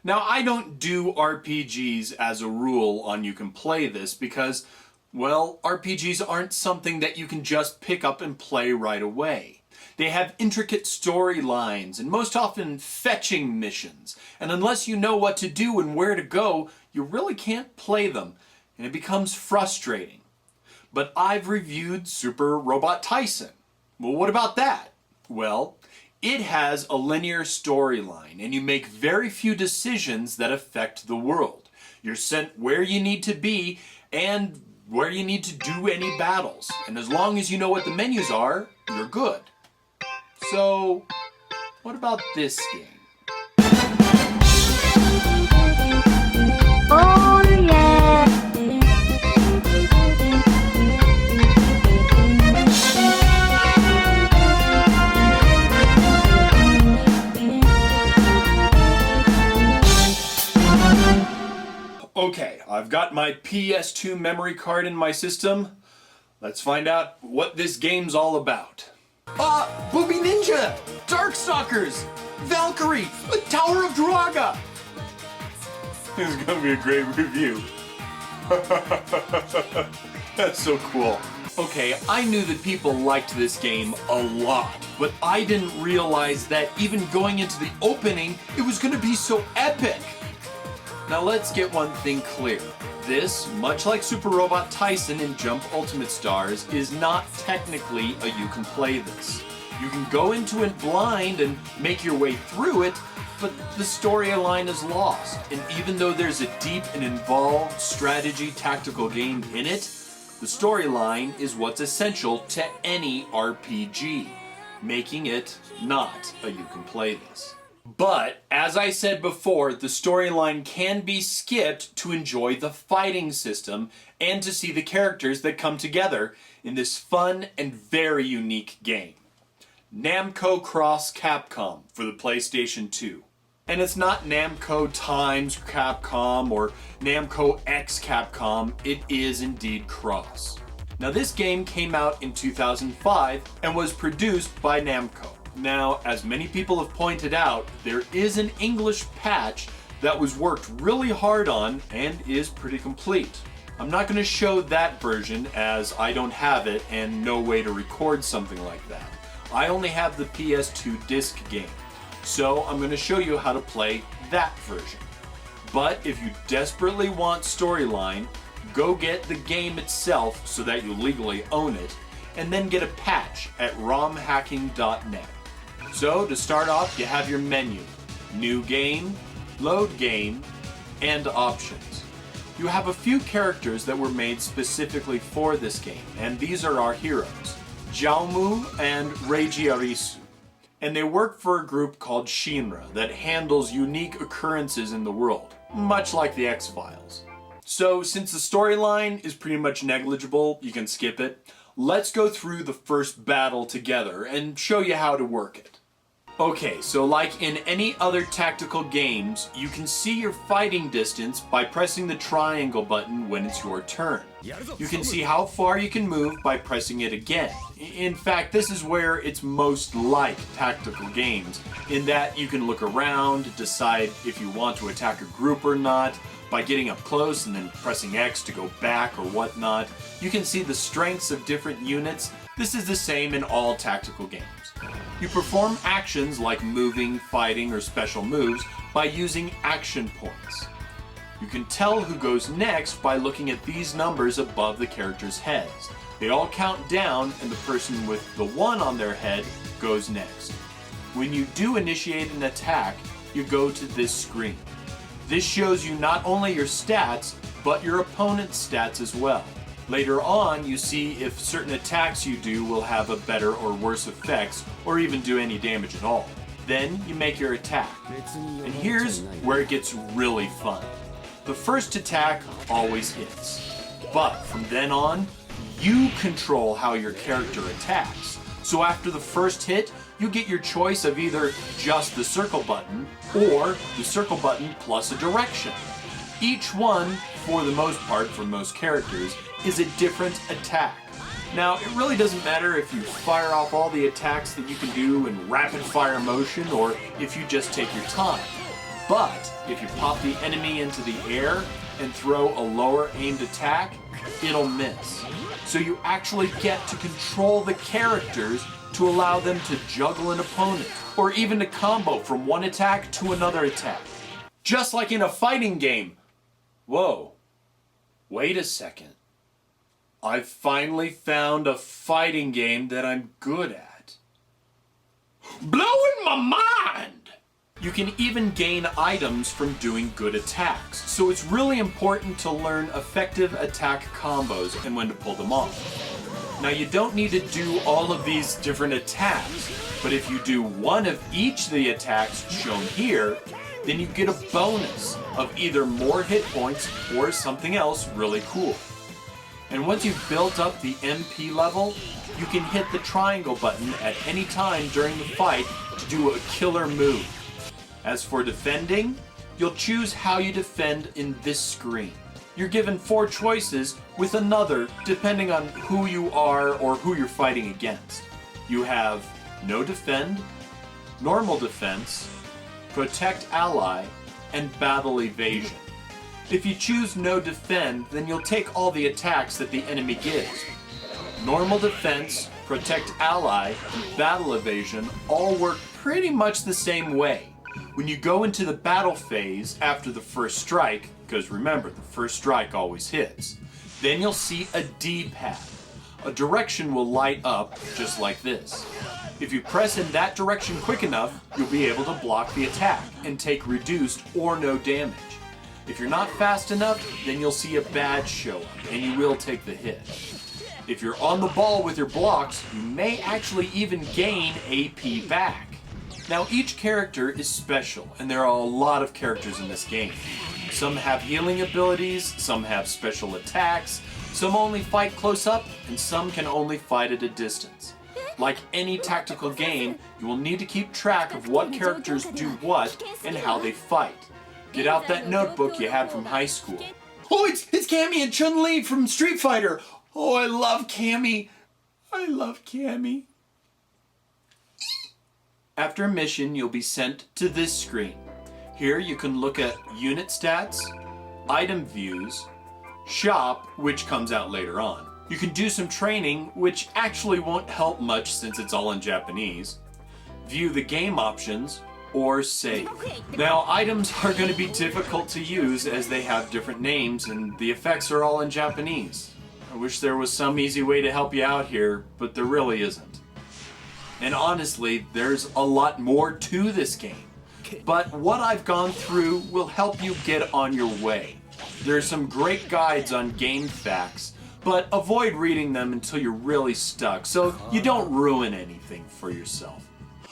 Now, I don't do RPGs as a rule on You Can Play This because, well, RPGs aren't something that you can just pick up and play right away. They have intricate storylines and most often fetching missions. And unless you know what to do and where to go, you really can't play them, and it becomes frustrating. But I've reviewed Super Robot Tyson. Well, what about that? Well, it has a linear storyline, and you make very few decisions that affect the world. You're sent where you need to be and where you need to do any battles. And as long as you know what the menus are, you're good. So, what about this game? Oh yeah! Okay, I've got my PS2 memory card in my system. Let's find out what this game's all about. Booby Ninja! Darkstalkers! Valkyrie! The Tower of Draga! This is gonna be a great review. That's so cool. Okay, I knew that people liked this game a lot, but I didn't realize that even going into the opening, it was gonna be so epic. Now let's get one thing clear. This, much like Super Robot Tyson and Jump Ultimate Stars, is not technically a You Can Play This. You can go into it blind and make your way through it, but the storyline is lost. And even though there's a deep and involved strategy tactical game in it, the storyline is what's essential to any RPG, making it not a You Can Play This. But, as I said before, the storyline can be skipped to enjoy the fighting system and to see the characters that come together in this fun and very unique game. Namco X Capcom for the PlayStation 2. And it's not Namco times Capcom or Namco X Capcom, it is indeed Cross. Now this game came out in 2005 and was produced by Namco. Now, as many people have pointed out, there is an English patch that was worked really hard on and is pretty complete. I'm not going to show that version as I don't have it and no way to record something like that. I only have the PS2 disc game, so I'm going to show you how to play that version. But if you desperately want storyline, go get the game itself so that you legally own it, and then get a patch at romhacking.net. So, to start off, you have your menu, New Game, Load Game, and Options. You have a few characters that were made specifically for this game, and these are our heroes, Jaumu and Regiarisu. And they work for a group called Shinra that handles unique occurrences in the world, much like the X-Files. So, since the storyline is pretty much negligible, you can skip it, let's go through the first battle together and show you how to work it. Okay, so like in any other tactical games, you can see your fighting distance by pressing the triangle button when it's your turn. You can see how far you can move by pressing it again. In fact, this is where it's most like tactical games, in that you can look around, decide if you want to attack a group or not, by getting up close and then pressing X to go back or whatnot. You can see the strengths of different units. This is the same in all tactical games. You perform actions like moving, fighting, or special moves by using action points. You can tell who goes next by looking at these numbers above the characters' heads. They all count down, and the person with the 1 on their head goes next. When you do initiate an attack, you go to this screen. This shows you not only your stats, but your opponent's stats as well. Later on, you see if certain attacks you do will have a better or worse effects, or even do any damage at all. Then you make your attack. And here's where it gets really fun. The first attack always hits. But from then on, you control how your character attacks. So after the first hit, you get your choice of either just the circle button, or the circle button plus a direction. Each one, for the most part, for most characters, is a different attack. Now, it really doesn't matter if you fire off all the attacks that you can do in rapid fire motion, or if you just take your time. But if you pop the enemy into the air and throw a lower aimed attack, it'll miss. So you actually get to control the characters to allow them to juggle an opponent, or even to combo from one attack to another attack. Just like in a fighting game. Whoa, wait a second. I've finally found a fighting game that I'm good at. Blowing my mind! You can even gain items from doing good attacks, so it's really important to learn effective attack combos and when to pull them off. Now you don't need to do all of these different attacks, but if you do one of each of the attacks shown here, then you get a bonus of either more hit points or something else really cool. And once you've built up the MP level, you can hit the triangle button at any time during the fight to do a killer move. As for defending, you'll choose how you defend in this screen. You're given 4 choices with another depending on who you are or who you're fighting against. You have no defend, normal defense, protect ally, and battle evasion. If you choose no defend, then you'll take all the attacks that the enemy gives. Normal defense, protect ally, and battle evasion all work pretty much the same way. When you go into the battle phase after the first strike, because remember, the first strike always hits, then you'll see a D-pad. A direction will light up just like this. If you press in that direction quick enough, you'll be able to block the attack and take reduced or no damage. If you're not fast enough, then you'll see a badge show up and you will take the hit. If you're on the ball with your blocks, you may actually even gain AP back. Now each character is special, and there are a lot of characters in this game. Some have healing abilities, some have special attacks, some only fight close up, and some can only fight at a distance. Like any tactical game, you will need to keep track of what characters do what and how they fight. Get out that notebook you had from high school. Oh, it's Cammy and Chun-Li from Street Fighter! Oh, I love Cammy! I love Cammy. After a mission, you'll be sent to this screen. Here you can look at unit stats, item views, shop, which comes out later on. You can do some training, which actually won't help much since it's all in Japanese, view the game options, or save. Now, items are going to be difficult to use as they have different names and the effects are all in Japanese. I wish there was some easy way to help you out here, but there really isn't. And honestly, there's a lot more to this game. But what I've gone through will help you get on your way. There are some great guides on game facts, but avoid reading them until you're really stuck, so you don't ruin anything for yourself.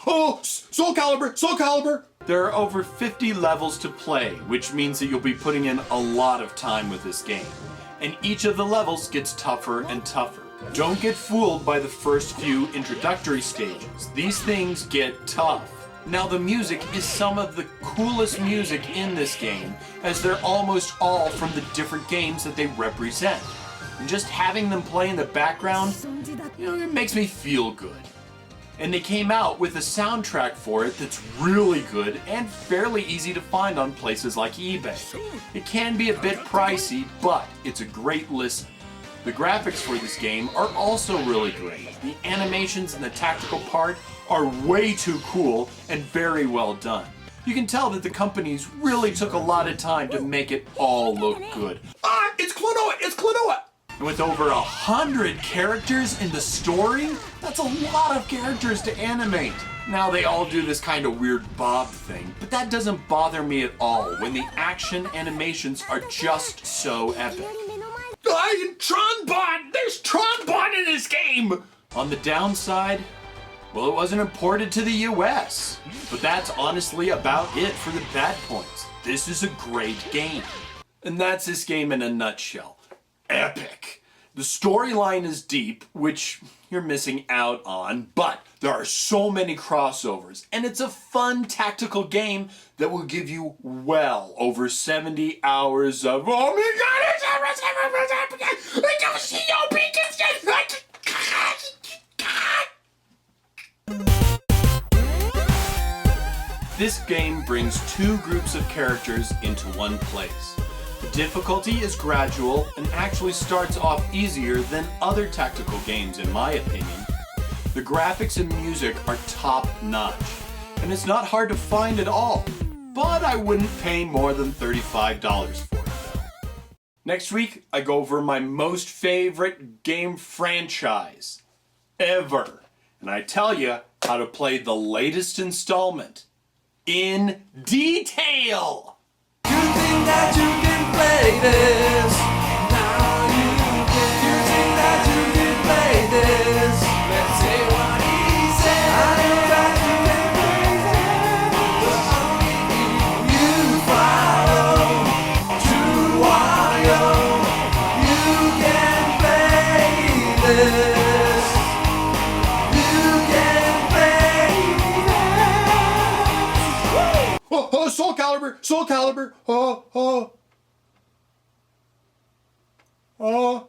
Oh, Soul Calibur! Soul Calibur! There are over 50 levels to play, which means that you'll be putting in a lot of time with this game. And each of the levels gets tougher and tougher. Don't get fooled by the first few introductory stages. These things get tough. Now the music is some of the coolest music in this game, as they're almost all from the different games that they represent. And just having them play in the background, it makes me feel good. And they came out with a soundtrack for it that's really good and fairly easy to find on places like eBay. It can be a bit pricey, but it's a great listen. The graphics for this game are also really great. The animations and the tactical part are way too cool and very well done. You can tell that the companies really took a lot of time to make it all look good. Ah, it's Klonoa! It's Klonoa! And with over 100 characters in the story, that's a lot of characters to animate. Now they all do this kind of weird bob thing, but that doesn't bother me at all when the action animations are just so epic. Tronbot! There's Tronbot in this game! On the downside, well, it wasn't imported to the US. But that's honestly about it for the bad points. This is a great game. And that's this game in a nutshell. Epic. The storyline is deep, which you're missing out on, but there are so many crossovers, and it's a fun tactical game that will give you well over 70 hours of, oh my god, it's This game brings two groups of characters into one place. The difficulty is gradual and actually starts off easier than other tactical games in my opinion. The graphics and music are top notch, and it's not hard to find at all, but I wouldn't pay more than $35 for it though. Next week, I go over my most favorite game franchise ever, and I tell you how to play the latest installment in detail. You think that you can play this? Now you can. You think that you can play this? Let's see what he said. I know that you can play this. But only if you follow JewWario, you can play this. You can play this. Oh, oh, Soul Calibur! Soul Calibur! Oh, oh. Oh.